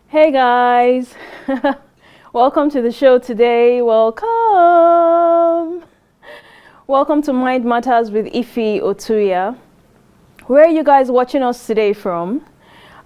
Hey guys, welcome to the show today. Welcome to Mind Matters with Ify Otuya. Where are you guys watching us today from?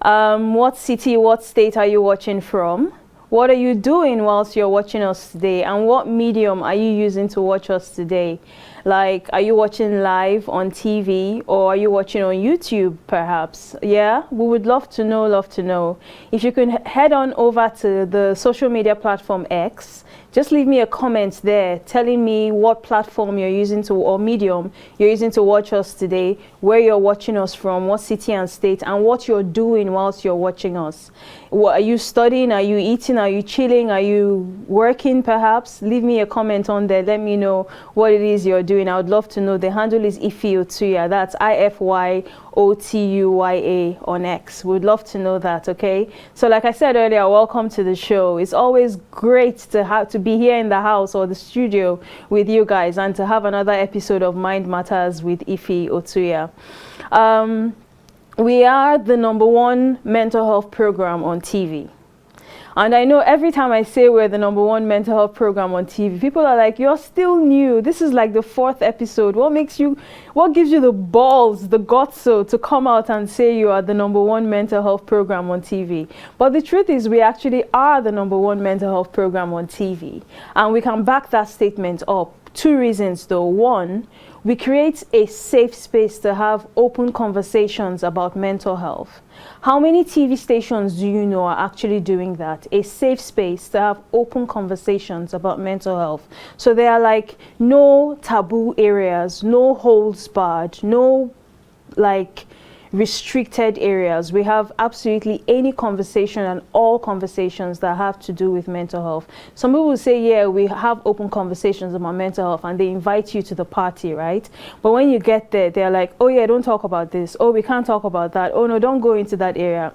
What city, what state are you watching from? What are you doing whilst you're watching us today? And what medium are you using to watch us today? Like, are you watching live on TV or are you watching on YouTube perhaps? Yeah, we would love to know. If you can head on over to the social media platform X, just leave me a comment there telling me what platform you're using to, or medium you're using to watch us today, where you're watching us from, what city and state, and what you're doing whilst you're watching us. What, are you studying? Are you eating? Are you chilling? Are you working perhaps? Leave me a comment on there. Let me know what it is you're doing. I would love to know. The handle is Ify Otuya. That's Ify Otuya on X. We'd love to know that, okay? So like I said earlier, welcome to the show. It's always great to be here in the house or the studio with you guys and to have another episode of Mind Matters with Ify Otuya. We are the #1 mental health program on TV. And I know every time I say we're the #1 mental health program on TV, people are like, you're still new. This is like the 4th episode. What gives you the balls, the guts to come out and say you are the #1 mental health program on TV? But the truth is we actually are the #1 mental health program on TV. And we can back that statement up. 2 reasons though. 1, we create a safe space to have open conversations about mental health. How many TV stations do you know are actually doing that? A safe space to have open conversations about mental health. So there are like no taboo areas, no holds barred, no like restricted areas. We have absolutely any conversation and all conversations that have to do with mental health. Some people will say, yeah, we have open conversations about mental health, and they invite you to the party, right? But when you get there, they're like, oh yeah, don't talk about this. Oh, we can't talk about that. Oh no, don't go into that area.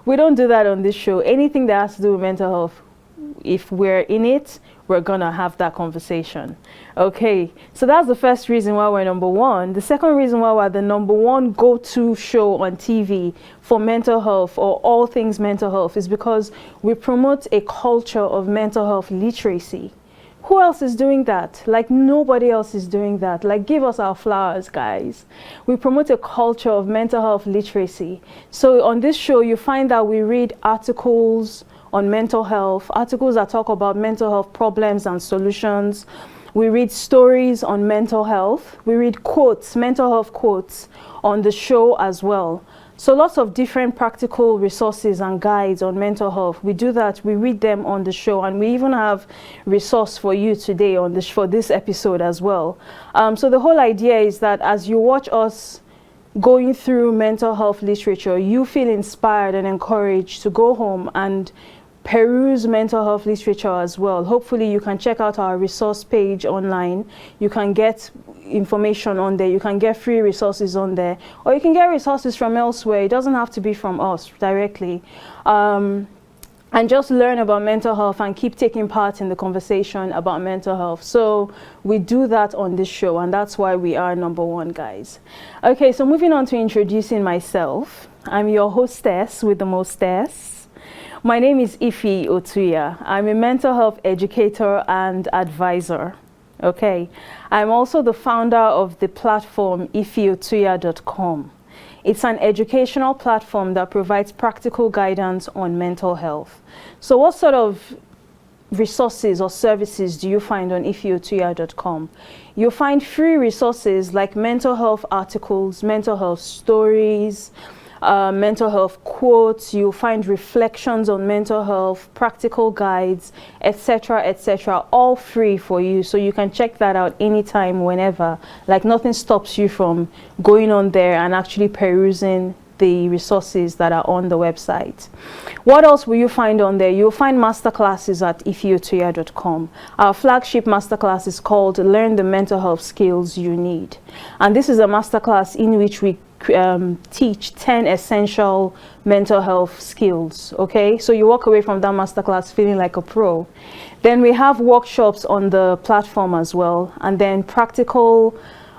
We don't do that on this show. Anything that has to do with mental health, if we're in it, we're gonna have that conversation. Okay, so that's the first reason why we're #1. The second reason why we're the #1 go-to show on TV for mental health or all things mental health is because we promote a culture of mental health literacy. Who else is doing that? Like, nobody else is doing that. Like, give us our flowers, guys. We promote a culture of mental health literacy. So on this show, you find that we read articles on mental health, articles that talk about mental health problems and solutions. We read stories on mental health. We read quotes, mental health quotes on the show as well. So lots of different practical resources and guides on mental health. We do that, we read them on the show, and we even have resource for you today on this, for this episode as well. So the whole idea is that as you watch us going through mental health literature, you feel inspired and encouraged to go home and peruse mental health literature as well. Hopefully you can check out our resource page online. You can get information on there. You can get free resources on there, or you can get resources from elsewhere. It doesn't have to be from us directly. And just learn about mental health and keep taking part in the conversation about mental health. So we do that on this show, and that's why we are #1, guys. Okay, so moving on to introducing myself. I'm your hostess with the mostess. My name is Ify Otuya. I'm a mental health educator and advisor. Okay, I'm also the founder of the platform ifyotuya.com. It's an educational platform that provides practical guidance on mental health. So what sort of resources or services do you find on ifyotuya.com? You'll find free resources like mental health articles, mental health stories, mental health quotes. You'll find reflections on mental health, practical guides, etc., all free for you. So you can check that out anytime, whenever. Like, nothing stops you from going on there and actually perusing the resources that are on the website. What else will you find on there? You'll find masterclasses at ifyotuya.com. Our flagship masterclass is called Learn the Mental Health Skills You Need. And this is a masterclass in which we teach 10 essential mental health skills. Okay, so you walk away from that masterclass feeling like a pro. Then we have workshops on the platform as well, and then practical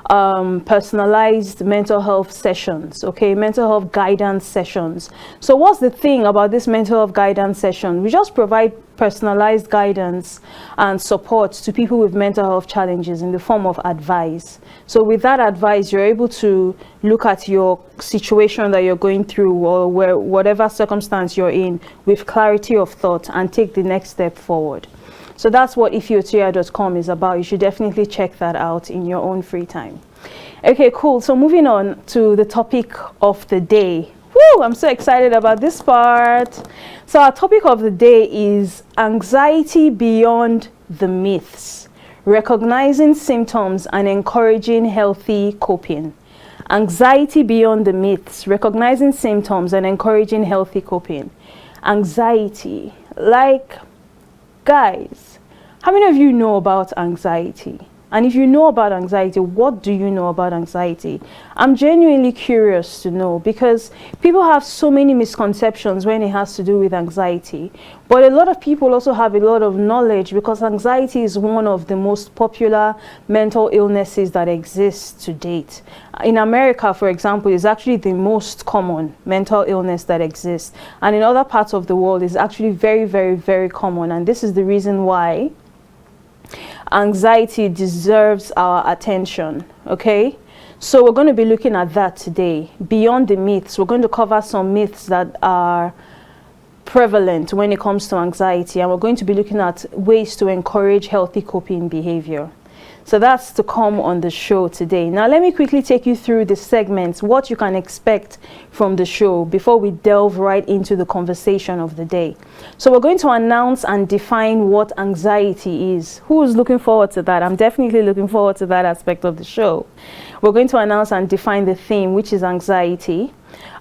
personalized mental health sessions, okay, mental health guidance sessions. So what's the thing about this mental health guidance session? We just provide personalized guidance and support to people with mental health challenges in the form of advice. So with that advice, you're able to look at your situation that you're going through, or whatever circumstance you're in, with clarity of thought and take the next step forward. So that's what ifyotuya.com is about. You should definitely check that out in your own free time. Okay, cool. So moving on to the topic of the day. Woo, I'm so excited about this part. So our topic of the day is anxiety beyond the myths, recognizing symptoms and encouraging healthy coping. Anxiety beyond the myths, recognizing symptoms and encouraging healthy coping. Anxiety, like, guys, how many of you know about anxiety? And if you know about anxiety, what do you know about anxiety? I'm genuinely curious to know, because people have so many misconceptions when it has to do with anxiety. But a lot of people also have a lot of knowledge, because anxiety is one of the most popular mental illnesses that exists to date. In America, for example, it's actually the most common mental illness that exists. And in other parts of the world, it's actually very, very, very common. And this is the reason why anxiety deserves our attention, okay? So we're going to be looking at that today. Beyond the myths, we're going to cover some myths that are prevalent when it comes to anxiety, and we're going to be looking at ways to encourage healthy coping behavior. So that's to come on the show today. Now let me quickly take you through the segments, what you can expect from the show before we delve right into the conversation of the day. So we're going to announce and define what anxiety is. Who is looking forward to that? I'm definitely looking forward to that aspect of the show. We're going to announce and define the theme, which is anxiety.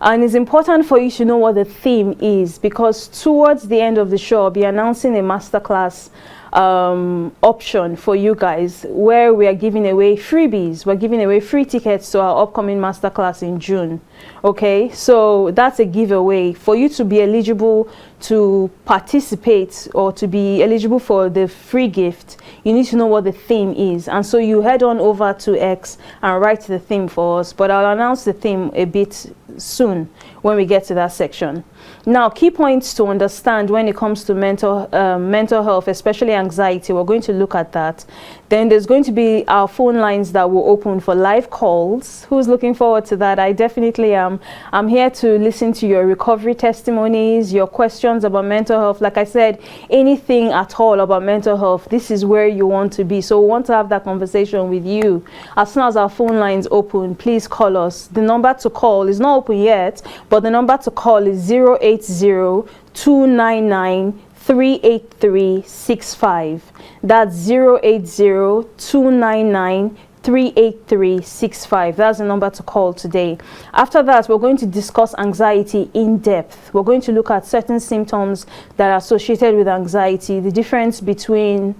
And it's important for you to know what the theme is, because towards the end of the show, I'll be announcing a masterclass option for you guys, where we are giving away freebies. We're giving away free tickets to our upcoming masterclass in June. Okay, so that's a giveaway. For you to be eligible to participate or to be eligible for the free gift, you need to know what the theme is. And so you head on over to X and write the theme for us, but I'll announce the theme a bit soon when we get to that section. Now, key points to understand when it comes to mental health, especially anxiety. We're going to look at that. Then there's going to be our phone lines that will open for live calls. Who's looking forward to that? I definitely am. I'm here to listen to your recovery testimonies, your questions about mental health. Like I said, anything at all about mental health, this is where you want to be. So we want to have that conversation with you. As soon as our phone lines open, please call us. The number to call is not open yet, but the number to call is 080-299-38365. That's 080-299-38365. That's the number to call today. After that, we're going to discuss anxiety in depth. We're going to look at certain symptoms that are associated with anxiety, the difference between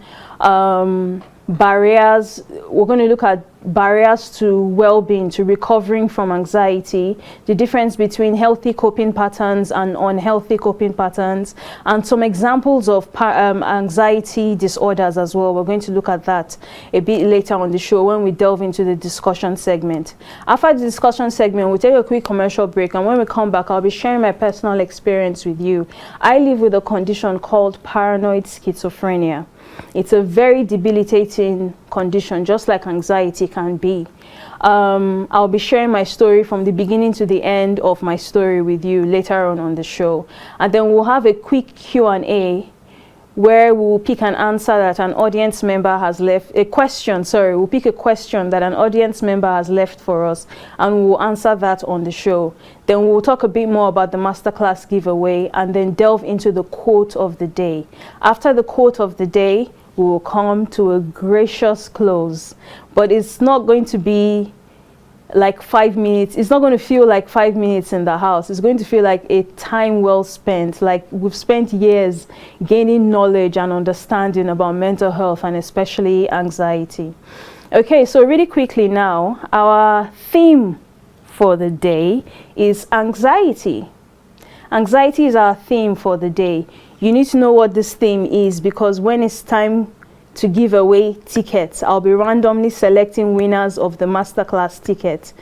barriers. We're going to look at barriers to well-being, to recovering from anxiety, the difference between healthy coping patterns and unhealthy coping patterns, and some examples of anxiety disorders as well. We're going to look at that a bit later on the show when we delve into the discussion segment. After the discussion segment, we'll take a quick commercial break, and when we come back, I'll be sharing my personal experience with you. I live with a condition called paranoid schizophrenia. It's a very debilitating condition, just like anxiety can be. I'll be sharing my story from the beginning to the end of my story with you later on the show. And then we'll have a quick Q&A where we'll pick an answer that an audience member has left, we'll pick a question that an audience member has left for us, and we'll answer that on the show. Then we'll talk a bit more about the Masterclass giveaway, and then delve into the quote of the day. After the quote of the day, we will come to a gracious close, but it's not going to be like 5 minutes. It's not going to feel like 5 minutes in the house. It's going to feel like a time well spent. Like we've spent years gaining knowledge and understanding about mental health, and especially anxiety. Okay, so really quickly now, our theme for the day is anxiety. Anxiety is our theme for the day. You need to know what this theme is, because when it's time to give away tickets. I'll be randomly selecting winners of the Masterclass ticket.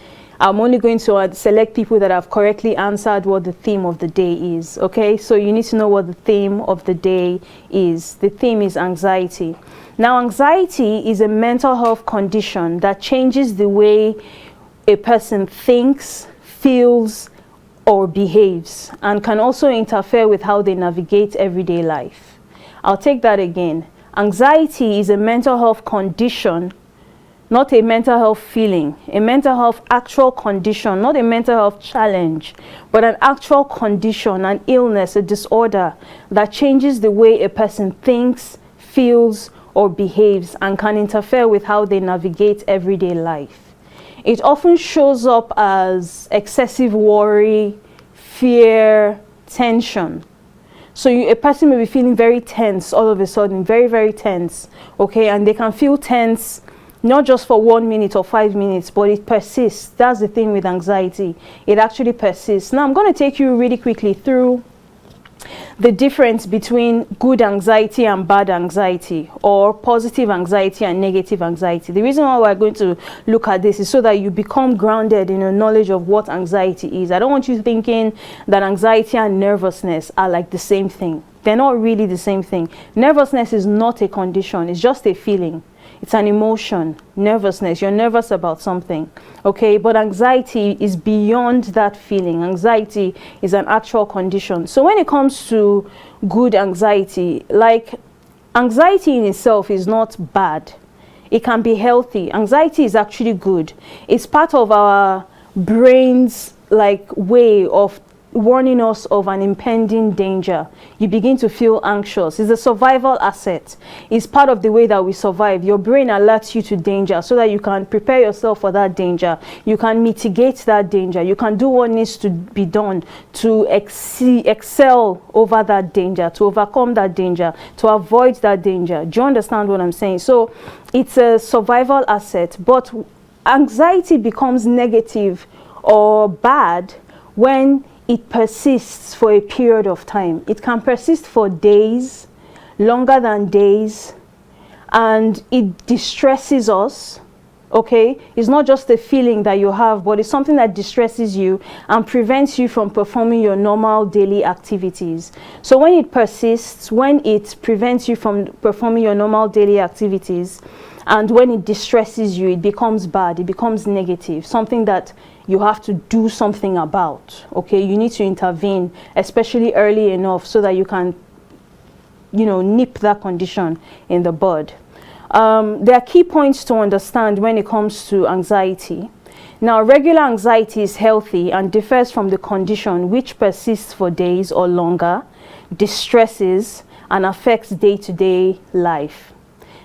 I'm only going to select people that have correctly answered what the theme of the day is. Okay, so you need to know what the theme of the day is. The theme is anxiety. Now, anxiety is a mental health condition that changes the way a person thinks, feels, or behaves, and can also interfere with how they navigate everyday life. I'll take that again. Anxiety is a mental health condition, not a mental health feeling, a mental health actual condition, not a mental health challenge, but an actual condition, an illness, a disorder that changes the way a person thinks, feels, or behaves, and can interfere with how they navigate everyday life. It often shows up as excessive worry, fear, tension. So a person may be feeling very tense all of a sudden, very, very tense, okay? And they can feel tense not just for 1 minute or 5 minutes, but it persists. That's the thing with anxiety. It actually persists. Now, I'm going to take you really quickly through the difference between good anxiety and bad anxiety, or positive anxiety and negative anxiety. The reason why we're going to look at this is so that you become grounded in a knowledge of what anxiety is. I don't want you thinking that anxiety and nervousness are like the same thing. They're not really the same thing. Nervousness is not a condition, it's just a feeling. It's an emotion, nervousness. You're nervous about something, okay? But anxiety is beyond that feeling. Anxiety is an actual condition. So when it comes to good anxiety, like, anxiety in itself is not bad. It can be healthy. Anxiety is actually good. It's part of our brain's way of warning us of an impending danger. You begin to feel anxious. It's a survival asset. It's part of the way that we survive. Your brain alerts you to danger so that you can prepare yourself for that danger. You can mitigate that danger. You can do what needs to be done to excel over that danger, to overcome that danger, to avoid that danger. Do you understand what I'm saying? So it's a survival asset, but anxiety becomes negative or bad when it persists for a period of time. It can persist for days, longer than days, and it distresses us, okay? It's not just a feeling that you have, but it's something that distresses you and prevents you from performing your normal daily activities. So when it persists, when it prevents you from performing your normal daily activities, and when it distresses you, it becomes bad, it becomes negative, something that you have to do something about, okay? You need to intervene, especially early enough, so that you can, nip that condition in the bud. There are key points to understand when it comes to anxiety. Now, regular anxiety is healthy and differs from the condition which persists for days or longer, distresses, and affects day-to-day life.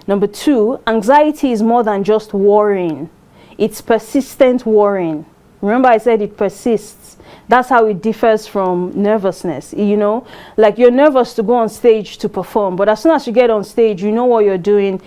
Number 2, anxiety is more than just worrying. It's persistent worrying. Remember I said it persists. That's how it differs from nervousness. Like, you're nervous to go on stage to perform, but as soon as you get on stage, you know what you're doing.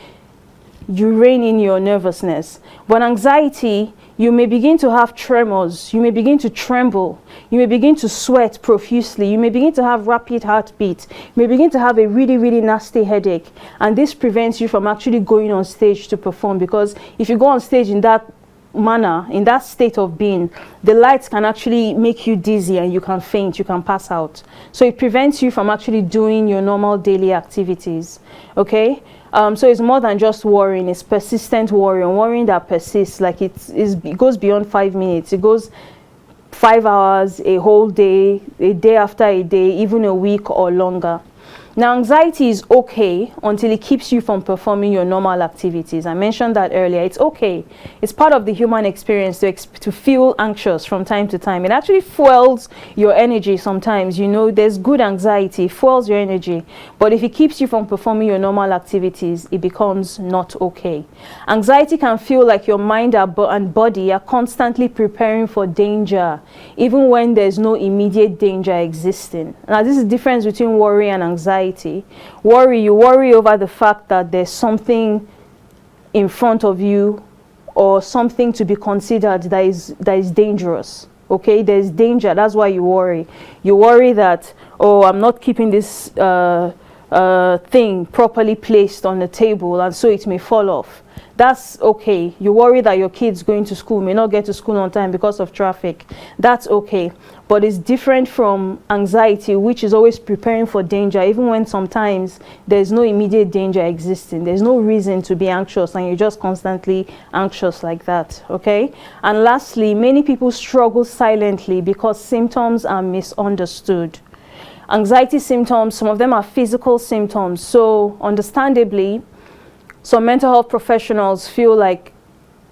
You rein in your nervousness. But anxiety, you may begin to have tremors. You may begin to tremble. You may begin to sweat profusely. You may begin to have rapid heartbeat. You may begin to have a really, really nasty headache. And this prevents you from actually going on stage to perform, because if you go on stage in that manner, in that state of being, the lights can actually make you dizzy and you can faint, you can pass out. So it prevents you from actually doing your normal daily activities, okay? So it's more than just worrying. It's persistent worrying that persists. Like, it goes beyond 5 minutes. It goes 5 hours, a whole day, a day after a day, even a week or longer. Now, anxiety is okay until it keeps you from performing your normal activities. I mentioned that earlier. It's okay. It's part of the human experience to feel anxious from time to time. It actually fuels your energy sometimes. There's good anxiety, it fuels your energy. But if it keeps you from performing your normal activities, it becomes not okay. Anxiety can feel like your mind and body are constantly preparing for danger, even when there's no immediate danger existing. Now, this is the difference between worry and anxiety. Worry, you worry over the fact that there's something in front of you, or something to be considered that is dangerous. Okay, there's danger. That's why you worry. You worry that, oh, I'm not keeping this thing properly placed on the table, and so it may fall off. That's okay. You worry that your kids going to school may not get to school on time because of traffic. That's okay. But it's different from anxiety, which is always preparing for danger, even when sometimes there's no immediate danger existing. There's no reason to be anxious, and you're just constantly anxious like that, okay? And lastly, many people struggle silently because symptoms are misunderstood. Anxiety symptoms, some of them are physical symptoms. So understandably, some mental health professionals feel like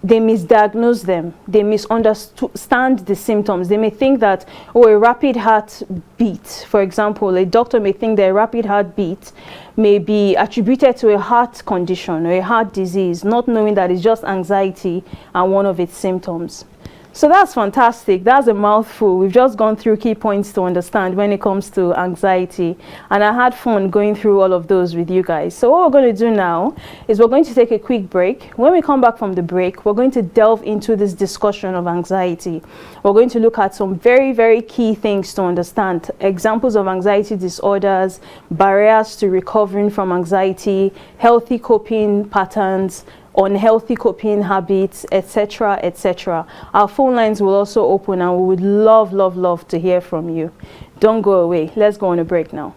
they misdiagnose them. They misunderstand the symptoms. They may think that, oh, a rapid heartbeat, for example, a doctor may think that a rapid heartbeat may be attributed to a heart condition or a heart disease, not knowing that it's just anxiety and one of its symptoms. So that's fantastic. That's a mouthful. We've just gone through key points to understand when it comes to anxiety. And I had fun going through all of those with you guys. So what we're going to do now is we're going to take a quick break. When we come back from the break, we're going to delve into this discussion of anxiety. We're going to look at some very, very key things to understand. Examples of anxiety disorders, barriers to recovering from anxiety, healthy coping patterns, unhealthy coping habits, etc., etc. Our phone lines will also open, and we would love to hear from you. Don't go away. Let's go on a break now.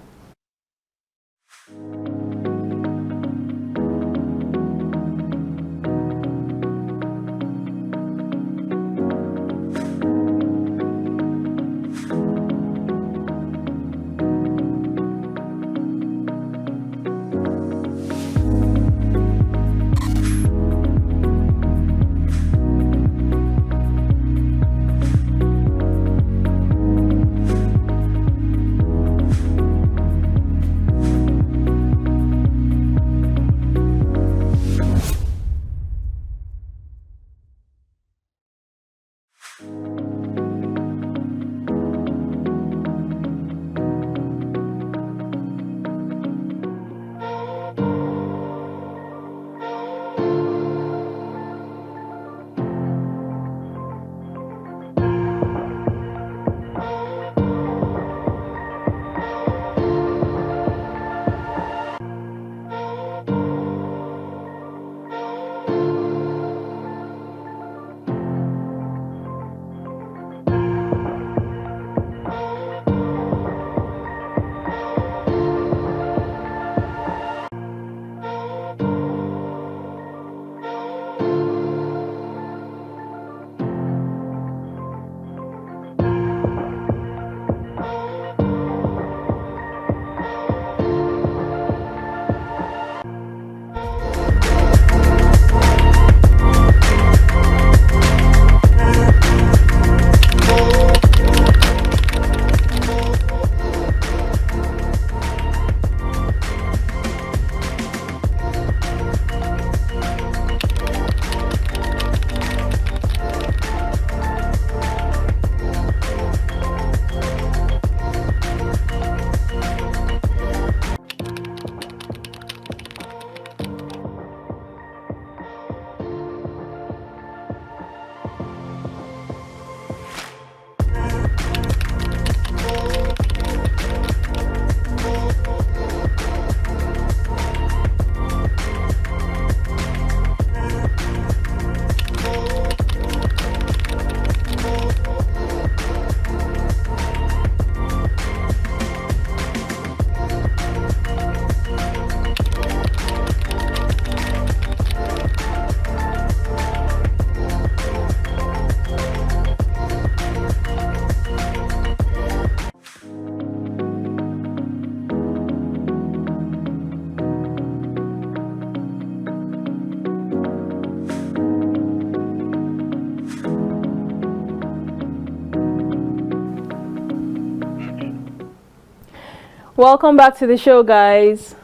Welcome back to the show, guys.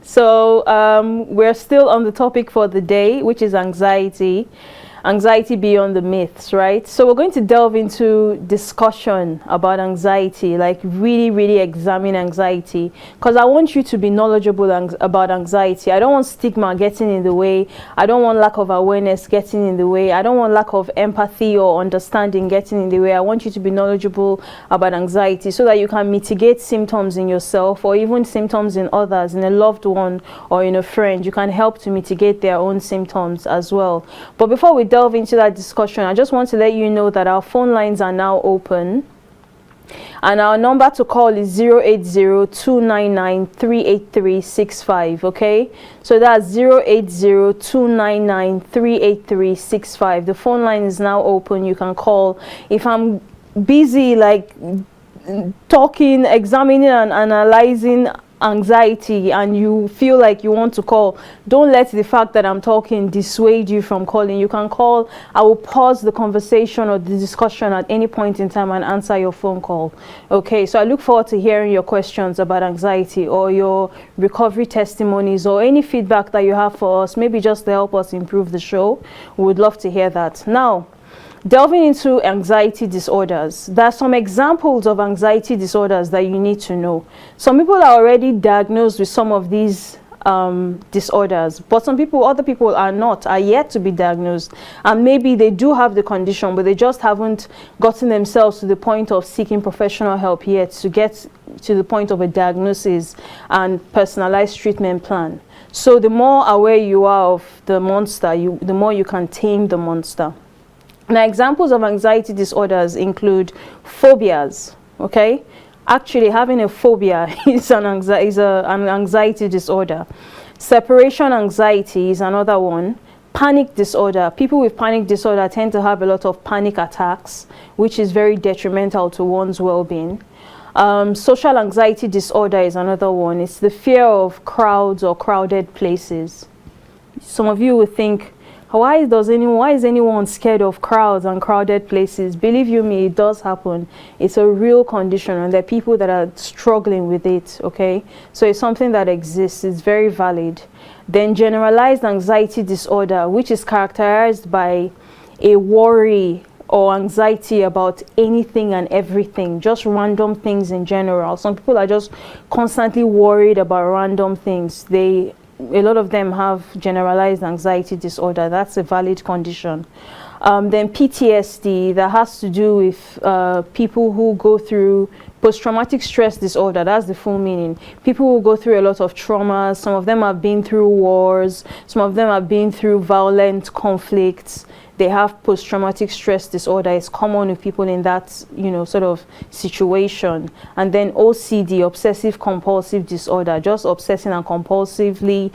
So we're still on the topic for the day, which is anxiety. anxiety beyond the myths, right? So we're going to delve into discussion about anxiety, like really examine anxiety, because I want you to be knowledgeable about anxiety. I don't want stigma getting in the way. I don't want lack of awareness getting in the way. I don't want lack of empathy or understanding getting in the way. I want you to be knowledgeable about anxiety so that you can mitigate symptoms in yourself or even symptoms in others, in a loved one or in a friend. You can help to mitigate their own symptoms as well. But before we delve into that discussion, I just want to let you know that our phone lines are now open, and our number to call is 080-299-38365. okay, so that's 080-299-38365. the phone line is now open. You can call. If I'm busy like talking, examining and analyzing anxiety, and you feel like you want to call, don't let the fact that I'm talking dissuade you from calling. You can call. I will pause the conversation or the discussion at any point in time and answer your phone call. Okay, so I look forward to hearing your questions about anxiety or your recovery testimonies or any feedback that you have for us, maybe just to help us improve the show. We would love to hear that. Now, delving into anxiety disorders, there are some examples of anxiety disorders that you need to know. Some people are already diagnosed with some of these disorders, but other people are yet to be diagnosed, and maybe they do have the condition, but they just haven't gotten themselves to the point of seeking professional help yet to get to the point of a diagnosis and personalized treatment plan. So the more aware you are of the monster, the more you can tame the monster. Now, examples of anxiety disorders include phobias. Okay, actually having a phobia is an anxiety disorder. Separation anxiety is another one. Panic disorder. People with panic disorder tend to have a lot of panic attacks, which is very detrimental to one's well-being. Social anxiety disorder is another one. It's the fear of crowds or crowded places. Some of you would think, why is anyone scared of crowds and crowded places? Believe you me, it does happen. It's a real condition, and there are people that are struggling with it, okay? So it's something that exists. It's very valid. Then generalized anxiety disorder, which is characterized by a worry or anxiety about anything and everything, just random things in general. Some people are just constantly worried about random things. A lot of them have generalized anxiety disorder. That's a valid condition. Then PTSD, that has to do with people who go through post-traumatic stress disorder. That's the full meaning. People who go through a lot of traumas. Some of them have been through wars. Some of them have been through violent conflicts. They have post-traumatic stress disorder. It's common with people in that, sort of situation. And then OCD, obsessive compulsive disorder, just obsessing and compulsively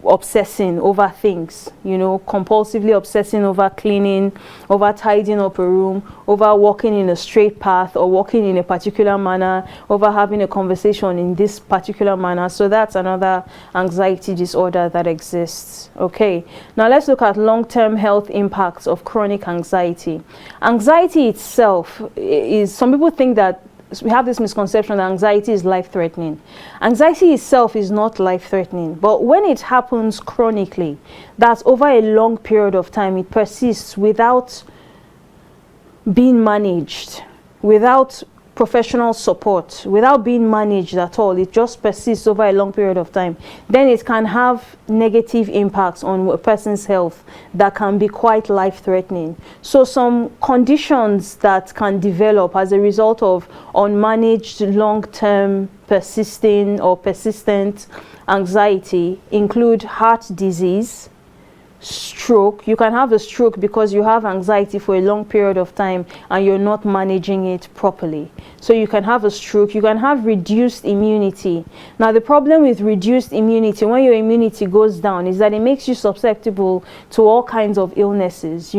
obsessing over things, compulsively obsessing over cleaning, over tidying up a room, over walking in a straight path or walking in a particular manner, over having a conversation in this particular manner. So that's another anxiety disorder that exists. Okay, now let's look at long-term health impacts of chronic anxiety. Anxiety itself is, some people think that we have this misconception that anxiety is life-threatening. Anxiety itself is not life-threatening, but when it happens chronically, that's over a long period of time, it persists without being managed, without professional support, without being managed at all, it just persists over a long period of time, then it can have negative impacts on a person's health that can be quite life-threatening. So some conditions that can develop as a result of unmanaged long-term persistent anxiety include heart disease, stroke. You can have a stroke because you have anxiety for a long period of time and you're not managing it properly. So you can have a stroke. You can have reduced immunity. Now the problem with reduced immunity, when your immunity goes down, is that it makes you susceptible to all kinds of illnesses,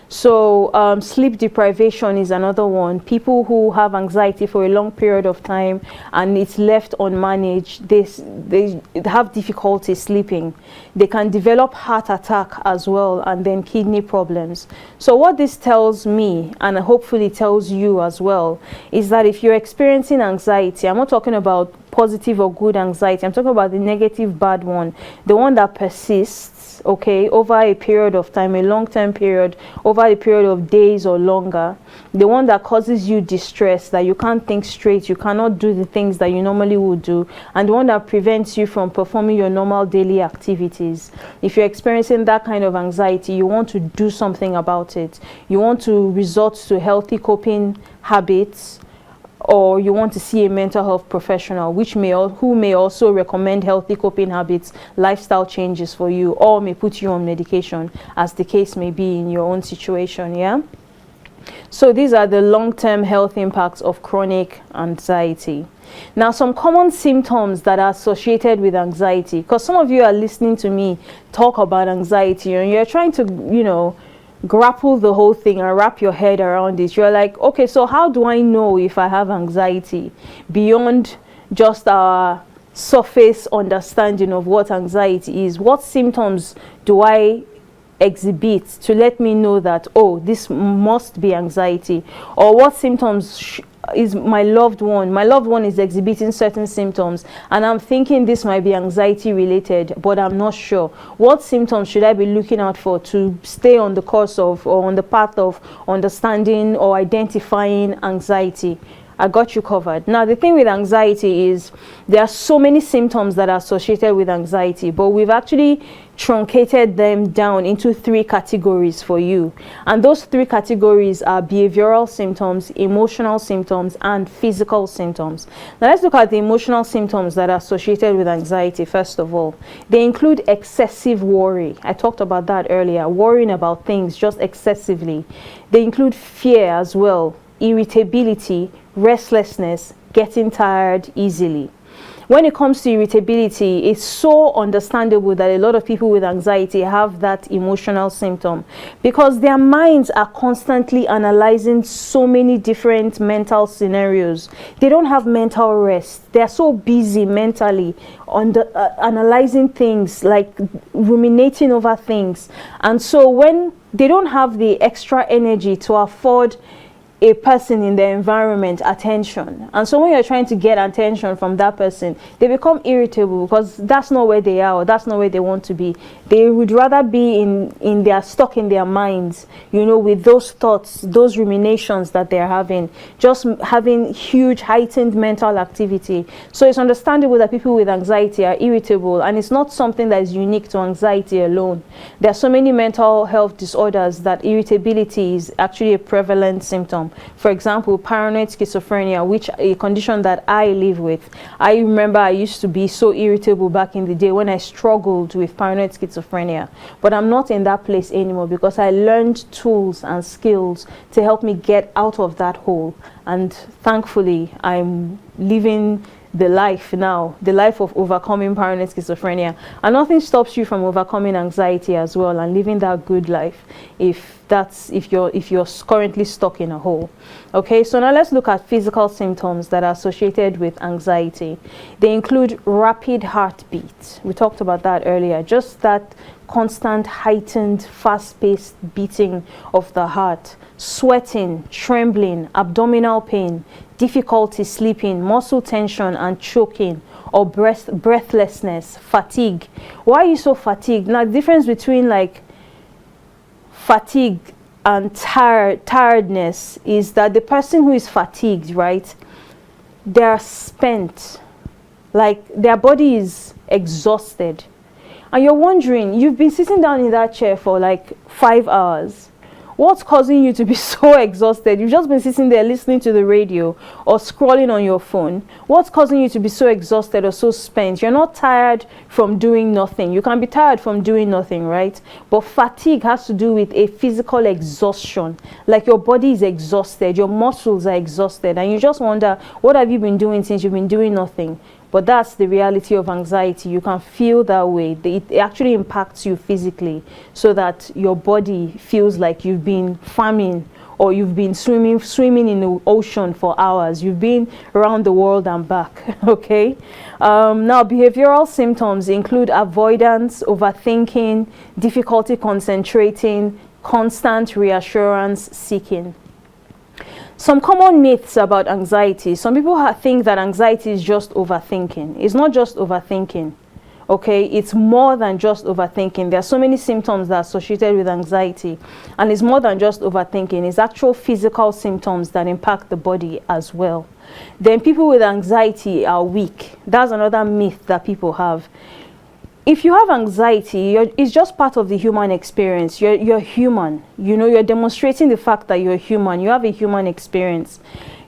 So sleep deprivation is another one. People who have anxiety for a long period of time and it's left unmanaged, they have difficulty sleeping. They can develop heart attack as well, and then kidney problems. So what this tells me, and hopefully tells you as well, is that if you're experiencing anxiety, I'm not talking about positive or good anxiety. I'm talking about the negative, bad one, the one that persists, okay, over a period of time, a long-term period, over a period of days or longer, the one that causes you distress, that you can't think straight, you cannot do the things that you normally would do, and the one that prevents you from performing your normal daily activities. If you're experiencing that kind of anxiety, you want to do something about it. You want to resort to healthy coping habits, or you want to see a mental health professional who may also recommend healthy coping habits, lifestyle changes for you, or may put you on medication, as the case may be in your own situation. Yeah, so these are the long-term health impacts of chronic anxiety. Now, some common symptoms that are associated with anxiety, because some of you are listening to me talk about anxiety and you're trying to, grapple the whole thing and wrap your head around it. You're like, okay, so how do I know if I have anxiety beyond just our surface understanding of what anxiety is? What symptoms do I exhibit to let me know that, oh, this must be anxiety? Or what symptoms is my loved one is exhibiting certain symptoms and I'm thinking this might be anxiety related, but I'm not sure. What symptoms should I be looking out for to stay on the course of, or on the path of, understanding or identifying anxiety? I got you covered. Now, the thing with anxiety is there are so many symptoms that are associated with anxiety, but we've actually truncated them down into 3 categories for you. And those 3 categories are behavioral symptoms, emotional symptoms, and physical symptoms. Now, let's look at the emotional symptoms that are associated with anxiety, first of all. They include excessive worry. I talked about that earlier, worrying about things just excessively. They include fear as well, irritability, restlessness, getting tired easily. When it comes to irritability, it's so understandable that a lot of people with anxiety have that emotional symptom because their minds are constantly analyzing so many different mental scenarios. They don't have mental rest. They're so busy mentally on analyzing things, like ruminating over things. And so when they don't have the extra energy to afford a person in their environment attention, and so when you're trying to get attention from that person, they become irritable because that's not where they are, or that's not where they want to be. They would rather be in their stuck in their minds, with those thoughts, those ruminations that they're having, just having huge heightened mental activity. So it's understandable that people with anxiety are irritable, and it's not something that is unique to anxiety alone. There are so many mental health disorders that irritability is actually a prevalent symptom. For example, paranoid schizophrenia, which a condition that I live with. I remember I used to be so irritable back in the day when I struggled with paranoid schizophrenia, but I'm not in that place anymore because I learned tools and skills to help me get out of that hole, and thankfully I'm living the life now, the life of overcoming paranoid schizophrenia. And nothing stops you from overcoming anxiety as well and living that good life if you're currently stuck in a hole. Okay, so now let's look at physical symptoms that are associated with anxiety. They include rapid heartbeat. We talked about that earlier, just that constant heightened fast-paced beating of the heart, sweating, trembling, abdominal pain, difficulty sleeping, muscle tension and choking, or breathlessness, fatigue. Why are you so fatigued? Now, the difference between like fatigue and tiredness is that the person who is fatigued, right, they're spent, like their body is exhausted, and you're wondering, you've been sitting down in that chair for like 5 hours. What's causing you to be so exhausted? You've just been sitting there listening to the radio or scrolling on your phone. What's causing you to be so exhausted or so spent? You're not tired from doing nothing. You can be tired from doing nothing, right? But fatigue has to do with a physical exhaustion. Like your body is exhausted, your muscles are exhausted, and you just wonder, what have you been doing since you've been doing nothing? But that's the reality of anxiety. You can feel that way. It actually impacts you physically, so that your body feels like you've been farming, or you've been swimming in the ocean for hours. You've been around the world and back. Okay. Now, behavioral symptoms include avoidance, overthinking, difficulty concentrating, constant reassurance seeking. Some common myths about anxiety. Some people think that anxiety is just overthinking. It's not just overthinking. Okay, it's more than just overthinking. There are so many symptoms that are associated with anxiety, and it's more than just overthinking. It's actual physical symptoms that impact the body as well. Then people with anxiety are weak. That's another myth that people have. If you have anxiety, it's just part of the human experience. You're human. You know, you're demonstrating the fact that you're human. You have a human experience.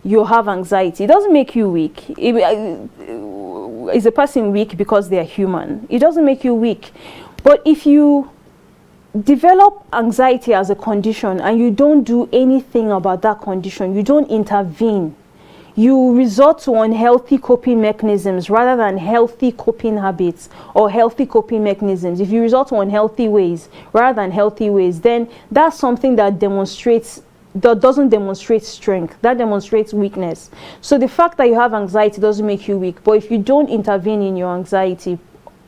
You have anxiety. It doesn't make you weak. Is a person weak because they are human? It doesn't make you weak. But if you develop anxiety as a condition and you don't do anything about that condition, you don't intervene, you resort to unhealthy coping mechanisms rather than healthy coping habits or healthy coping mechanisms. If you resort to unhealthy ways rather than healthy ways, then that's something that doesn't demonstrate strength. That demonstrates weakness. So the fact that you have anxiety doesn't make you weak, but if you don't intervene in your anxiety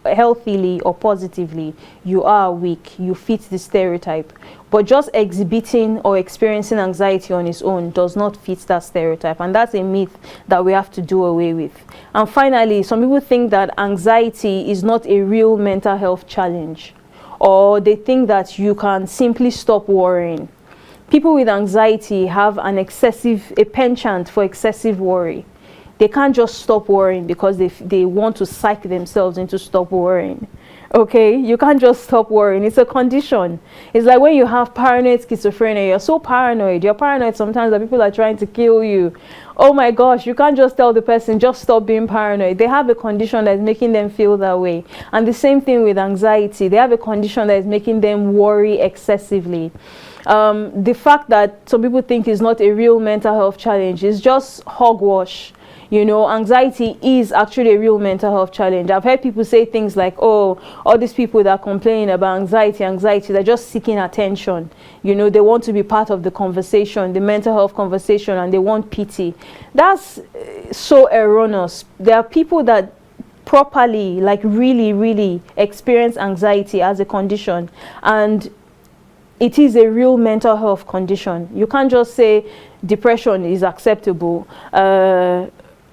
healthily or positively, you are weak. You fit the stereotype. But just exhibiting or experiencing anxiety on its own does not fit that stereotype, and that's a myth that we have to do away with. And finally, some people think that anxiety is not a real mental health challenge, or they think that you can simply stop worrying. People with anxiety have a penchant for excessive worry. They can't just stop worrying because they want to psych themselves into stop worrying. Okay, you can't just stop worrying. It's a condition. It's like when you have paranoid schizophrenia, you're so paranoid. You're paranoid sometimes that people are trying to kill you. Oh my gosh, you can't just tell the person, just stop being paranoid. They have a condition that is making them feel that way. And the same thing with anxiety. They have a condition that is making them worry excessively. The fact that some people think is not a real mental health challenge is just hogwash. You know, anxiety is actually a real mental health challenge. I've heard people say things like, oh, all these people that are complaining about anxiety, they're just seeking attention. You know, they want to be part of the conversation, the mental health conversation, and they want pity. That's so erroneous. There are people that properly, like really, really experience anxiety as a condition, and it is a real mental health condition. You can't just say depression is acceptable,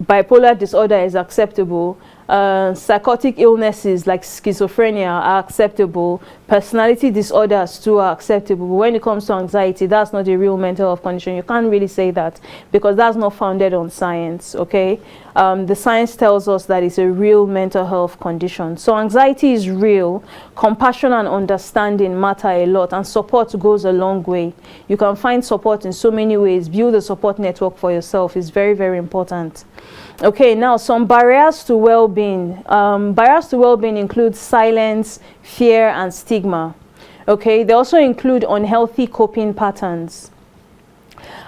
bipolar disorder is acceptable, psychotic illnesses like schizophrenia are acceptable, personality disorders too are acceptable. But when it comes to anxiety, that's not a real mental health condition. You can't really say that because that's not founded on science, okay? The science tells us that it's a real mental health condition. So anxiety is real. Compassion and understanding matter a lot, and support goes a long way. You can find support in so many ways. Build a support network for yourself is very, very important. Okay, now some barriers to well-being. Barriers to well-being include silence, fear, and stigma. Okay, they also include unhealthy coping patterns.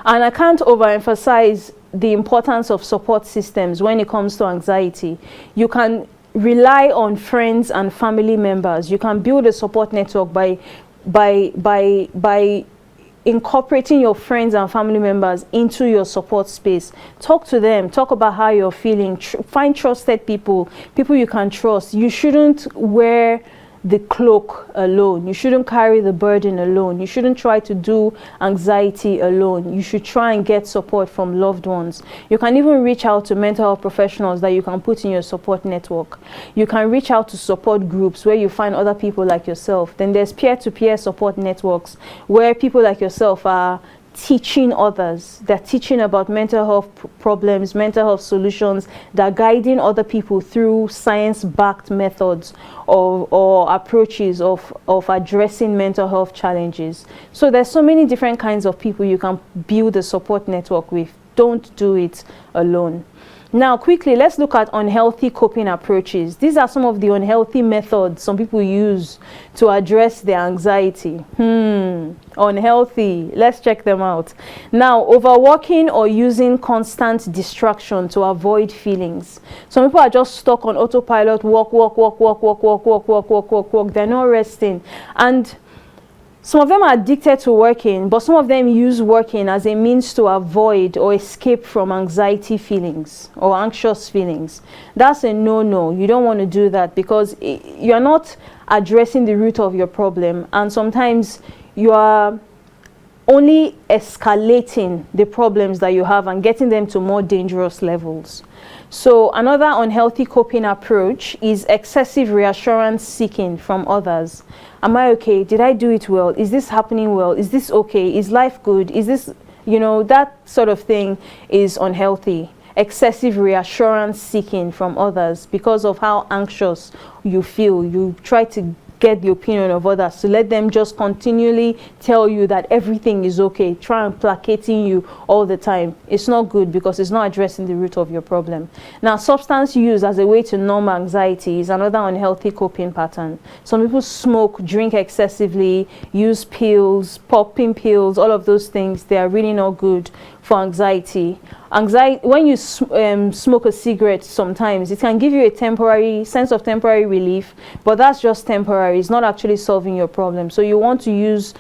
And I can't overemphasize the importance of support systems when it comes to anxiety. You can rely on friends and family members. You can build a support network by incorporating your friends and family members into your support space. Talk to them, talk about how you're feeling, find trusted people you can trust. You shouldn't wear the cloak alone. You shouldn't carry the burden alone. You shouldn't try to do anxiety alone. You should try and get support from loved ones. You can even reach out to mental health professionals that you can put in your support network. You can reach out to support groups where you find other people like yourself. Then there's peer-to-peer support networks where people like yourself are teaching others. They're teaching about mental health problems, mental health solutions. They're guiding other people through science-backed methods or approaches of addressing mental health challenges. So there's so many different kinds of people you can build a support network with. Don't do it alone. Now, quickly, let's look at unhealthy coping approaches. These are some of the unhealthy methods some people use to address their anxiety. Unhealthy. Let's check them out. Now, overworking or using constant distraction to avoid feelings. Some people are just stuck on autopilot, work. They're not resting. And some of them are addicted to working, but some of them use working as a means to avoid or escape from anxiety feelings or anxious feelings. That's a no-no. You don't want to do that because you're not addressing the root of your problem. And sometimes you are only escalating the problems that you have and getting them to more dangerous levels. So another unhealthy coping approach is excessive reassurance seeking from others. Am I okay? Did I do it well? Is this happening well? Is this okay? Is life good? Is this, that sort of thing is unhealthy. Excessive reassurance seeking from others because of how anxious you feel. You try to get the opinion of others, to let them just continually tell you that everything is okay, try and placating you all the time. It's not good because it's not addressing the root of your problem. Now, substance use as a way to numb anxiety is another unhealthy coping pattern. Some people smoke, drink excessively, use pills, popping pills, all of those things. They are really not good for anxiety. When you smoke a cigarette, sometimes it can give you a temporary sense of temporary relief, but that's just temporary. It's not actually solving your problem. So you want to use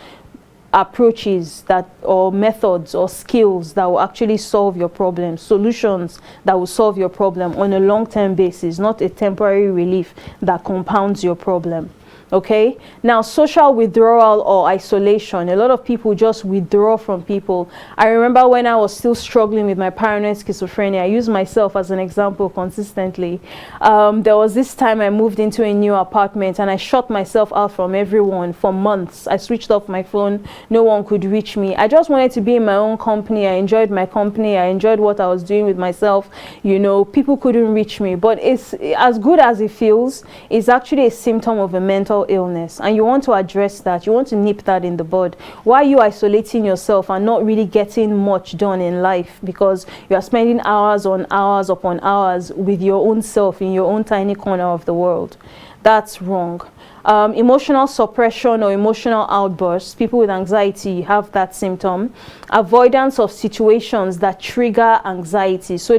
approaches or methods or skills that will actually solve your problem, solutions that will solve your problem on a long-term basis, not a temporary relief that compounds your problem. Okay, now social withdrawal or isolation. A lot of people just withdraw from people. I remember when I was still struggling with my paranoid schizophrenia, I use myself as an example consistently. There was this time I moved into a new apartment and I shut myself out from everyone for months. I switched off my phone, no one could reach me. I just wanted to be in my own company. I enjoyed my company. I enjoyed what I was doing with myself. People couldn't reach me, but it's as good as it feels. It's actually a symptom of a mental illness, and you want to address that. You want to nip that in the bud. Why are you isolating yourself and not really getting much done in life? Because you are spending hours on hours upon hours with your own self in your own tiny corner of the world. That's wrong. Emotional suppression or emotional outbursts. People with anxiety have that symptom. Avoidance of situations that trigger anxiety. So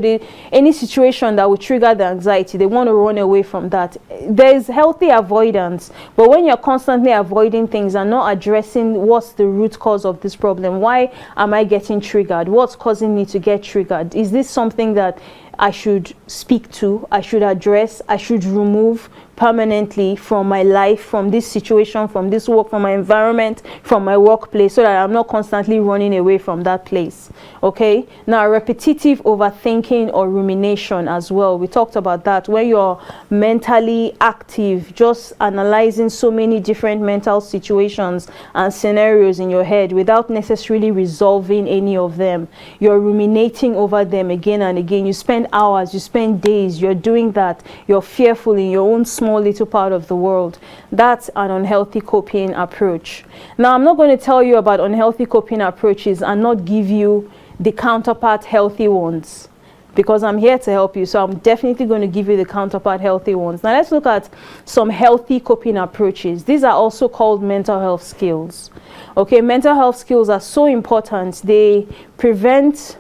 any situation that will trigger the anxiety, they want to run away from that. There is healthy avoidance, but when you're constantly avoiding things and not addressing what's the root cause of this problem, why am I getting triggered? What's causing me to get triggered? Is this something that I should speak to, I should address, I should remove permanently from my life, from this situation, from this work, from my environment, from my workplace, so that I'm not constantly running away from that place? Okay, now repetitive overthinking or rumination as well. We talked about that. When you're mentally active, just analyzing so many different mental situations and scenarios in your head without necessarily resolving any of them. You're ruminating over them again and again. You spend hours, you spend days, you're doing that. You're fearful in your own small little part of the world. That's an unhealthy coping approach. Now, I'm not going to tell you about unhealthy coping approaches and not give you the counterpart healthy ones, because I'm here to help you. So I'm definitely going to give you the counterpart healthy ones. Now let's look at some healthy coping approaches. These are also called mental health skills. Okay, mental health skills are so important. They prevent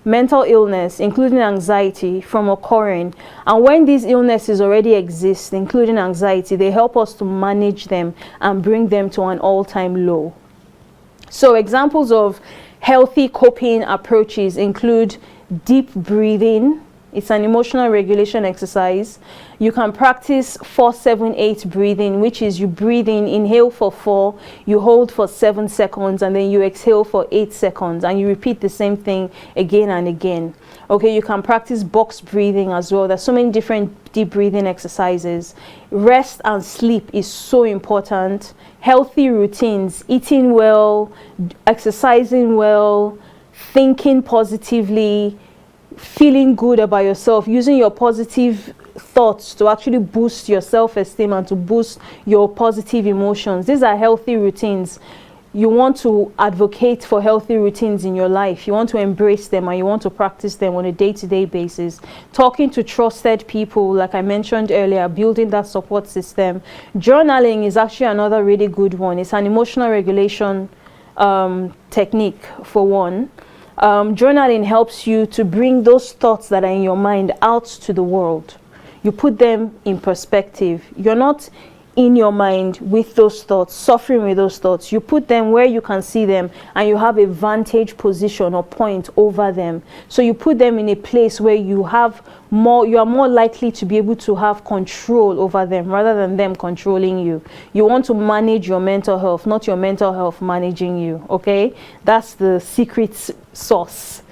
mental illness, including anxiety, from occurring. And when these illnesses already exist, including anxiety, they help us to manage them and bring them to an all-time low. So examples of healthy coping approaches include deep breathing. It's an emotional regulation exercise. You can practice 4-7-8 breathing, which is you breathe in, inhale for 4, you hold for 7 seconds, and then you exhale for 8 seconds, and you repeat the same thing again and again. Okay, you can practice box breathing as well. There's so many different deep breathing exercises. Rest and sleep is so important. Healthy routines, eating well, exercising well, thinking positively, feeling good about yourself, using your positive thoughts to actually boost your self-esteem and to boost your positive emotions. These are healthy routines. You want to advocate for healthy routines in your life. You want to embrace them and you want to practice them on a day-to-day basis. Talking to trusted people, like I mentioned earlier, building that support system. Journaling is actually another really good one. It's an emotional regulation technique, for one. Journaling helps you to bring those thoughts that are in your mind out to the world. You put them in perspective. You're not in your mind with those thoughts, suffering with those thoughts. You put them where you can see them, and you have a vantage position or point over them. So you put them in a place where you are more likely to be able to have control over them rather than them controlling you. You want to manage your mental health, not your mental health managing you. Okay, that's the secret sauce.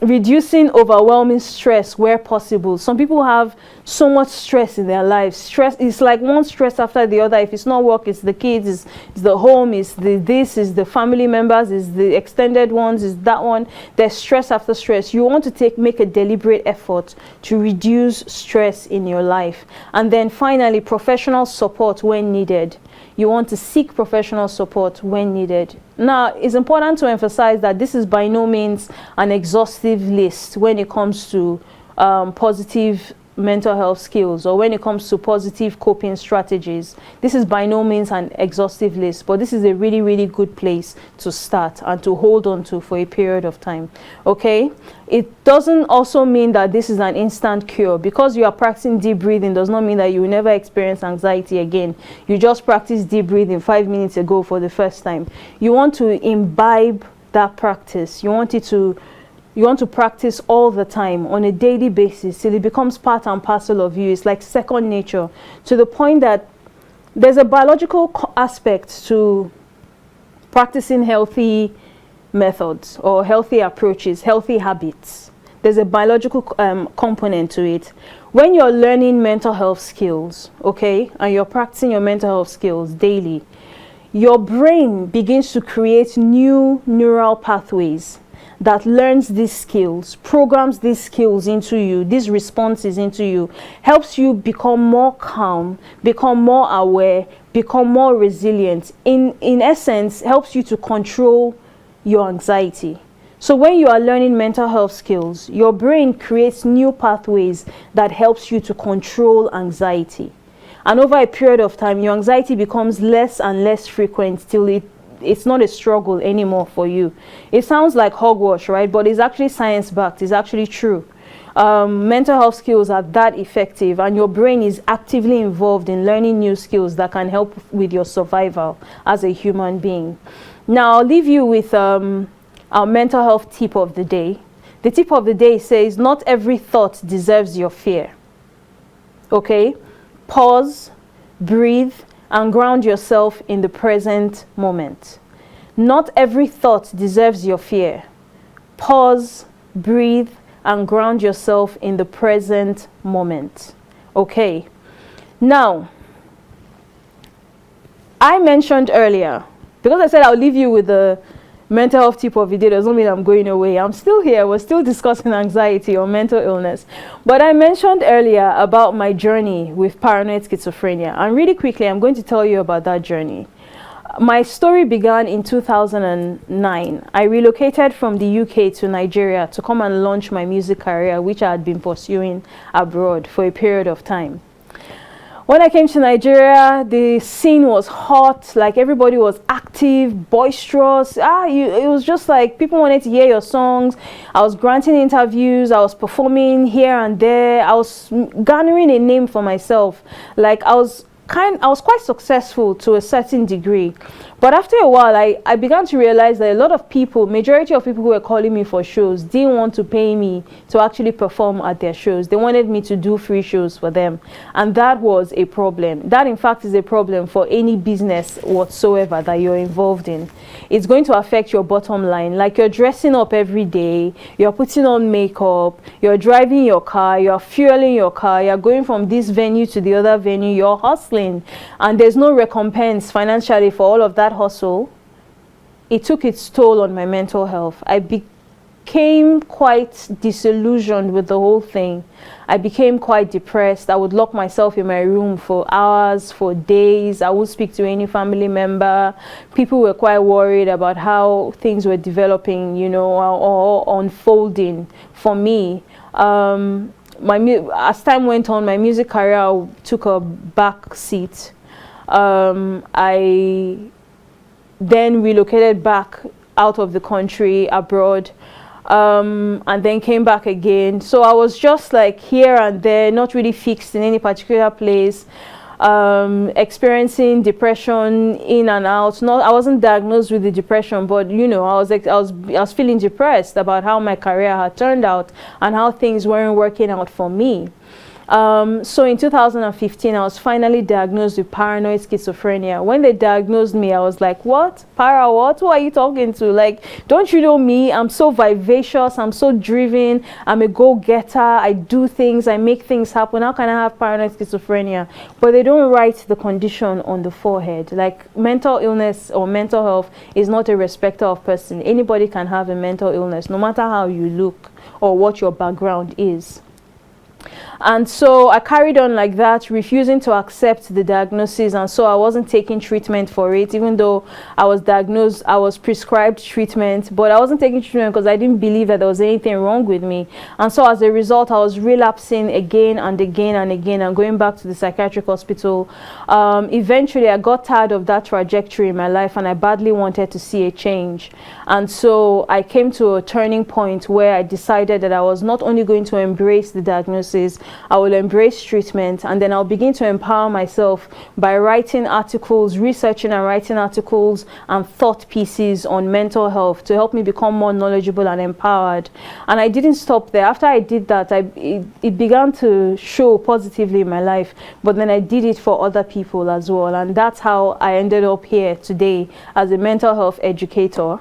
Reducing overwhelming stress where possible. Some people have so much stress in their lives. Stress is like one stress after the other. If it's not work, it's the kids, it's the home, it's it's the family members, it's the extended ones, it's that one. There's stress after stress. You want to make a deliberate effort to reduce stress in your life. And then finally, professional support when needed. You want to seek professional support when needed. Now, it's important to emphasize that this is by no means an exhaustive list when it comes to positive mental health skills, or when it comes to positive coping strategies. This is by no means an exhaustive list, but this is a really, really good place to start and to hold on to for a period of time. Okay? It doesn't also mean that this is an instant cure. Because you are practicing deep breathing does not mean that you will never experience anxiety again. You just practiced deep breathing 5 minutes ago for the first time. You want to imbibe that practice. You want to practice all the time on a daily basis till it becomes part and parcel of you. It's like second nature, to the point that there's a biological aspect to practicing healthy methods or healthy approaches, healthy habits. There's a biological component to it. When you're learning mental health skills, okay, and you're practicing your mental health skills daily, your brain begins to create new neural pathways that learns these skills, programs these skills into you, these responses into you, helps you become more calm, become more aware, become more resilient. In essence, helps you to control your anxiety. So when you are learning mental health skills, your brain creates new pathways that helps you to control anxiety. And over a period of time, your anxiety becomes less and less frequent till it's not a struggle anymore for you. It sounds like hogwash, right? But it's actually science-backed. It's actually true. Mental health skills are that effective, and your brain is actively involved in learning new skills that can help with your survival as a human being. Now, I'll leave you with our mental health tip of the day. The tip of the day says, not every thought deserves your fear. Okay? Pause, breathe, and ground yourself in the present moment. Not every thought deserves your fear. Pause, breathe, and ground yourself in the present moment. Okay. Now, I mentioned earlier, because I said I'll leave you with the mental health tip of the day, doesn't mean I'm going away. I'm still here. We're still discussing anxiety or mental illness. But I mentioned earlier about my journey with paranoid schizophrenia. And really quickly, I'm going to tell you about that journey. My story began in 2009. I relocated from the UK to Nigeria to come and launch my music career, which I had been pursuing abroad for a period of time. When I came to Nigeria, the scene was hot, like everybody was active, boisterous. It was just like people wanted to hear your songs. I was granting interviews, I was performing here and there. I was garnering a name for myself. Like I was quite successful to a certain degree. But after a while, I began to realize that a lot of people, majority of people who were calling me for shows, didn't want to pay me to actually perform at their shows. They wanted me to do free shows for them. And that was a problem. That, in fact, is a problem for any business whatsoever that you're involved in. It's going to affect your bottom line. Like you're dressing up every day, you're putting on makeup, you're driving your car, you're fueling your car, you're going from this venue to the other venue, you're hustling, and there's no recompense financially for all of that hustle. It took its toll on my mental health. I became quite disillusioned with the whole thing. I became quite depressed. I would lock myself in my room for hours, for days. I would speak to any family member. People were quite worried about how things were developing, you know, or unfolding for me. As time went on, my music career took a back seat. I then relocated back out of the country, abroad, and then came back again. So I was just like here and there, not really fixed in any particular place. experiencing depression in and out. Not, I wasn't diagnosed with the depression, but you know, I was feeling depressed about how my career had turned out and how things weren't working out for me. So in 2015, I was finally diagnosed with paranoid schizophrenia. When they diagnosed me, I was like, what? Para what? Who are you talking to? Like, don't you know me? I'm so vivacious. I'm so driven. I'm a go-getter. I do things. I make things happen. How can I have paranoid schizophrenia? But they don't write the condition on the forehead. Like, mental illness or mental health is not a respecter of person. Anybody can have a mental illness, no matter how you look or what your background is. And so I carried on like that, refusing to accept the diagnosis, and so I wasn't taking treatment for it. Even though I was diagnosed, I was prescribed treatment, but I wasn't taking treatment because I didn't believe that there was anything wrong with me. And so as a result, I was relapsing again and again and again and going back to the psychiatric hospital. Eventually I got tired of that trajectory in my life, and I badly wanted to see a change. And so I came to a turning point where I decided that I was not only going to embrace the diagnosis, I will embrace treatment, and then I'll begin to empower myself by writing articles, researching and writing articles and thought pieces on mental health to help me become more knowledgeable and empowered. And I didn't stop there. After I did that, it began to show positively in my life, but then I did it for other people as well. And that's how I ended up here today as a mental health educator.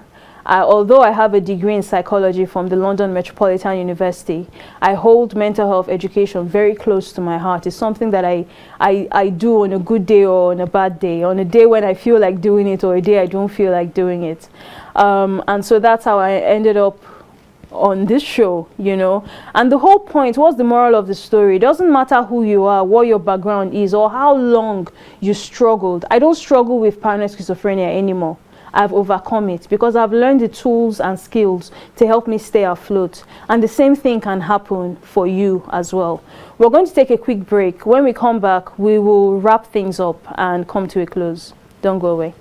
Although I have a degree in psychology from the London Metropolitan University, I hold mental health education very close to my heart. It's something that I do on a good day or on a bad day, on a day when I feel like doing it or a day I don't feel like doing it. And so that's how I ended up on this show, you know. And the whole point, what's the moral of the story? It doesn't matter who you are, what your background is, or how long you struggled. I don't struggle with paranoid schizophrenia anymore. I've overcome it because I've learned the tools and skills to help me stay afloat. And the same thing can happen for you as well. We're going to take a quick break. When we come back, we will wrap things up and come to a close. Don't go away.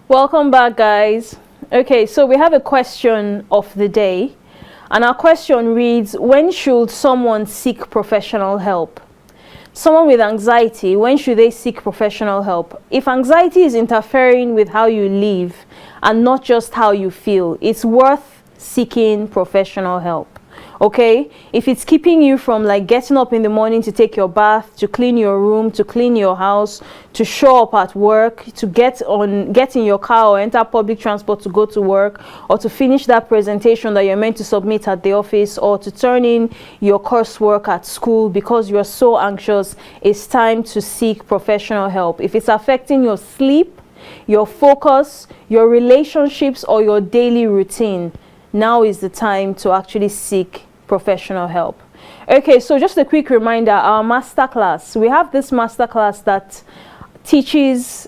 Welcome back, guys. Okay, so we have a question of the day, and our question reads, when should someone seek professional help? Someone with anxiety, when should they seek professional help? If anxiety is interfering with how you live and not just how you feel, it's worth seeking professional help. Okay, if it's keeping you from like getting up in the morning to take your bath, to clean your room, to clean your house, to show up at work, to get in your car or enter public transport to go to work, or to finish that presentation that you're meant to submit at the office, or to turn in your coursework at school because you're so anxious, it's time to seek professional help. If it's affecting your sleep, your focus, your relationships, or your daily routine, now is the time to actually seek professional help. Okay, so just a quick reminder, our masterclass. We have this masterclass that teaches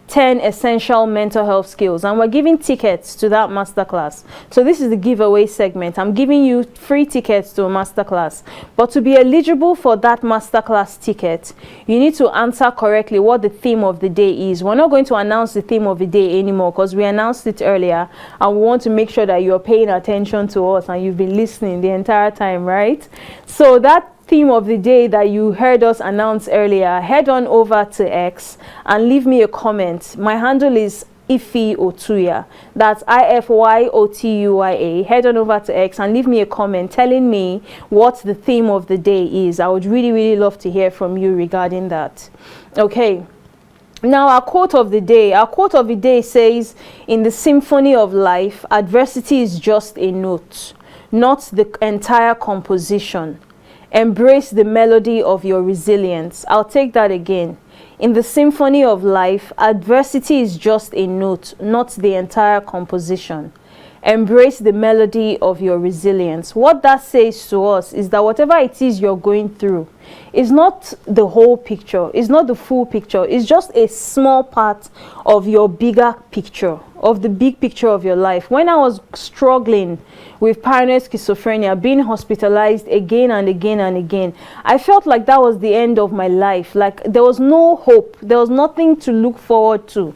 10 essential mental health skills, and we're giving tickets to that masterclass. So this is the giveaway segment. I'm giving you free tickets to a masterclass, but to be eligible for that masterclass ticket, you need to answer correctly what the theme of the day is. We're not going to announce the theme of the day anymore because we announced it earlier, and we want to make sure that you're paying attention to us and you've been listening the entire time, right? So that theme of the day that you heard us announce earlier, head on over to X and leave me a comment. My handle is Ify Otuya. That's Ify Otuya. Head on over to X and leave me a comment telling me what the theme of the day is. I would really love to hear from you regarding that. Okay. Now, our quote of the day says, in the symphony of life, adversity is just a note, not the entire composition. Embrace the melody of your resilience. I'll take that again. In the symphony of life, adversity is just a note, not the entire composition. Embrace the melody of your resilience. What that says to us is that whatever it is you're going through is not the whole picture, it's not the full picture, it's just a small part of your bigger picture, of the big picture of your life. When I was struggling with paranoid schizophrenia, being hospitalized again and again and again, I felt like that was the end of my life. Like there was no hope, there was nothing to look forward to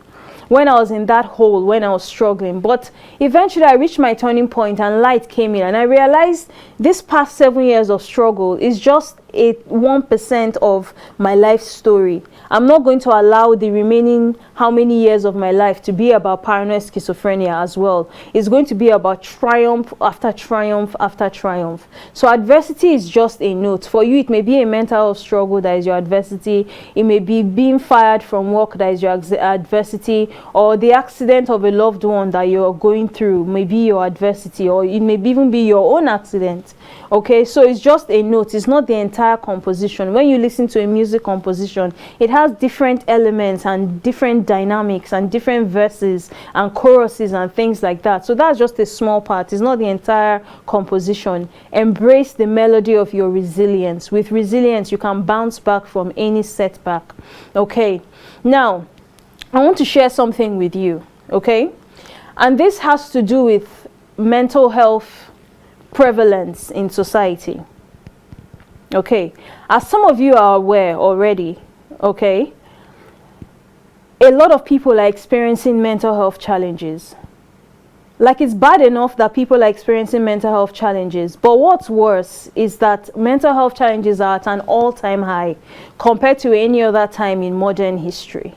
when I was in that hole, when I was struggling. But eventually I reached my turning point and light came in, and I realized this past 7 years of struggle is just 1% of my life story. I'm not going to allow the remaining how many years of my life to be about paranoid schizophrenia as well. It's going to be about triumph after triumph after triumph. So adversity is just a note. For you, it may be a mental health struggle that is your adversity. It may be being fired from work that is your adversity, or the accident of a loved one that you're going through may be your adversity, or it may even be your own accident. Okay, so it's just a note. It's not the entire composition. When you listen to a music composition, it has different elements and different dynamics and different verses and choruses and things like that. So that's just a small part. It's not the entire composition. Embrace the melody of your resilience. With resilience, you can bounce back from any setback. Okay, now I want to share something with you. Okay, and this has to do with mental health prevalence in society. Okay, as some of you are aware already, okay, a lot of people are experiencing mental health challenges. Like, it's bad enough that people are experiencing mental health challenges, but what's worse is that mental health challenges are at an all-time high compared to any other time in modern history.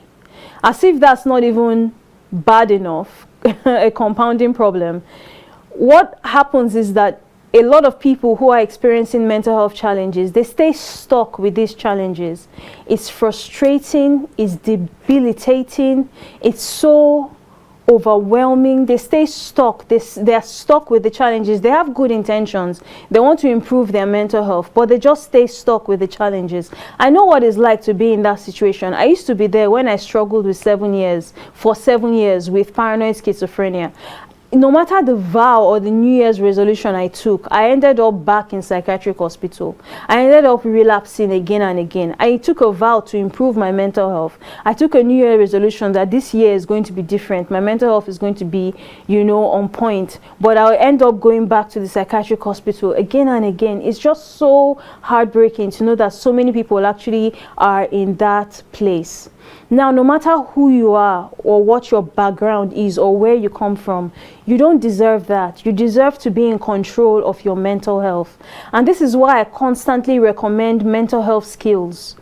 As if that's not even bad enough, a compounding problem. What happens is that a lot of people who are experiencing mental health challenges, they stay stuck with these challenges. It's frustrating, it's debilitating, it's so overwhelming. They stay stuck. They're stuck with the challenges. They have good intentions. They want to improve their mental health, but they just stay stuck with the challenges. I know what it's like to be in that situation. I used to be there when I struggled with 7 years with paranoid schizophrenia. No matter the vow or the New Year's resolution I took, I ended up back in psychiatric hospital. I ended up relapsing again and again. I took a vow to improve my mental health. I took a New Year resolution that this year is going to be different. My mental health is going to be, on point. But I'll end up going back to the psychiatric hospital again and again. It's just so heartbreaking to know that so many people actually are in that place. Now, no matter who you are or what your background is or where you come from, you don't deserve that. You deserve to be in control of your mental health. And this is why I constantly recommend mental health skills.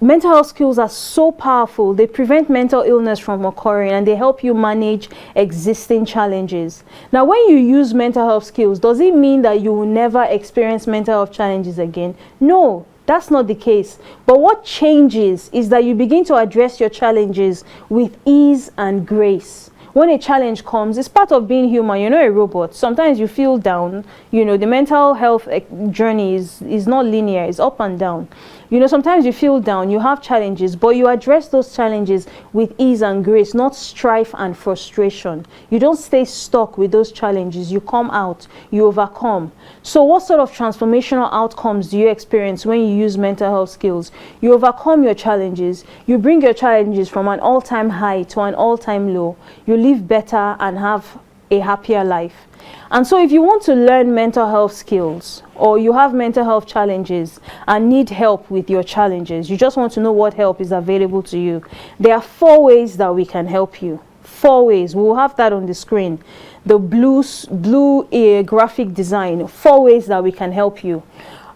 Mental health skills are so powerful. They prevent mental illness from occurring, and they help you manage existing challenges. Now, when you use mental health skills, does it mean that you will never experience mental health challenges again? No. That's not the case. But what changes is that you begin to address your challenges with ease and grace. When a challenge comes, it's part of being human. You're not a robot. Sometimes you feel down. The mental health journey is not linear. It's up and down. You know, sometimes you feel down, you have challenges, but you address those challenges with ease and grace, not strife and frustration. You don't stay stuck with those challenges. You come out, you overcome. So what sort of transformational outcomes do you experience when you use mental health skills? You overcome your challenges. You bring your challenges from an all-time high to an all-time low. You live better and have a happier life. And so if you want to learn mental health skills, or you have mental health challenges and need help with your challenges, you just want to know what help is available to you, there are 4 ways that we can help you. 4 ways. We will have that on the screen. The blue graphic design. 4 ways that we can help you.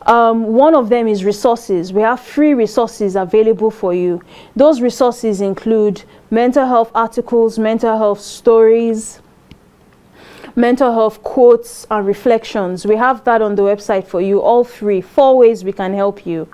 One of them is resources. We have free resources available for you. Those resources include mental health articles, mental health stories, mental health quotes and reflections. We have that on the website for you, all free. 4 ways we can help you,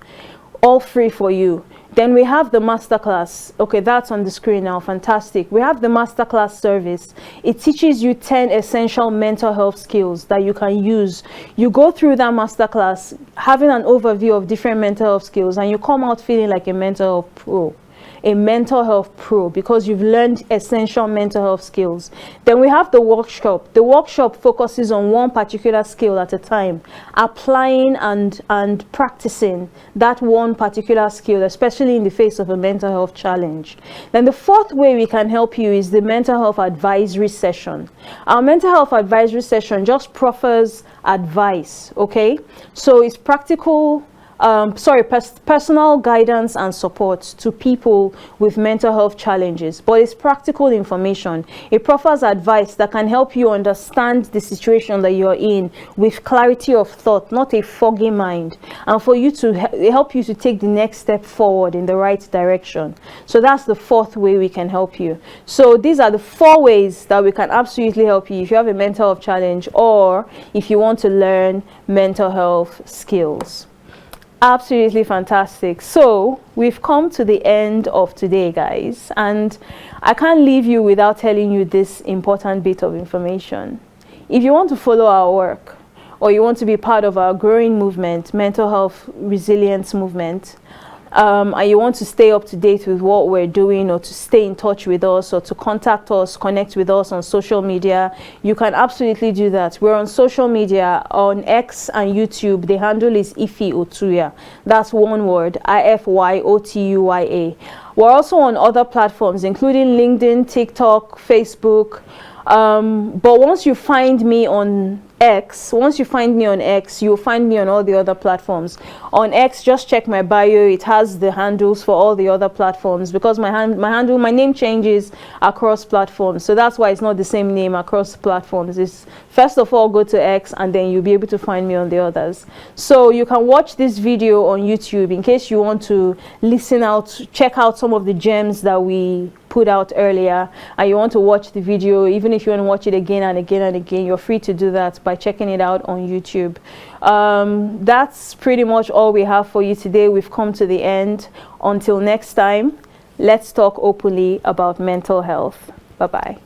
all free for you. Then we have the masterclass. Okay, that's on the screen now. Fantastic. We have the masterclass service. It teaches you 10 essential mental health skills that you can use. You go through that masterclass having an overview of different mental health skills, and you come out feeling like a mental health pro. A mental health pro, because you've learned essential mental health skills. Then we have the workshop. The workshop focuses on one particular skill at a time, applying and practicing that one particular skill, especially in the face of a mental health challenge. Then the 4th way we can help you is the mental health advisory session. Our mental health advisory session just proffers advice, okay? So it's practical, personal guidance and support to people with mental health challenges, but it's practical information. It proffers advice that can help you understand the situation that you're in with clarity of thought, not a foggy mind, and for you to help you to take the next step forward in the right direction. So that's the 4th way we can help you. So these are the 4 ways that we can absolutely help you if you have a mental health challenge, or if you want to learn mental health skills. Absolutely fantastic. So we've come to the end of today, guys, and I can't leave you without telling you this important bit of information. If you want to follow our work, or you want to be part of our growing movement, mental health resilience movement, and you want to stay up to date with what we're doing, or to stay in touch with us, or to contact us, connect with us on social media, you can absolutely do that. We're on social media, on X and YouTube. The handle is Ify Otuya. That's one word, Ify Otuya. We're also on other platforms, including LinkedIn, TikTok, Facebook. But once you find me on X, you'll find me on all the other platforms. On X, just check my bio. It has the handles for all the other platforms, because my name changes across platforms. So that's why it's not the same name across platforms. It's first of all, go to X, and then you'll be able to find me on the others. So you can watch this video on YouTube in case you want to check out some of the gems that we put out earlier, and you want to watch the video. Even if you want to watch it again and again and again, you're free to do that by checking it out on YouTube. That's pretty much all we have for you today. We've come to the end. Until next time, let's talk openly about mental health. Bye-bye.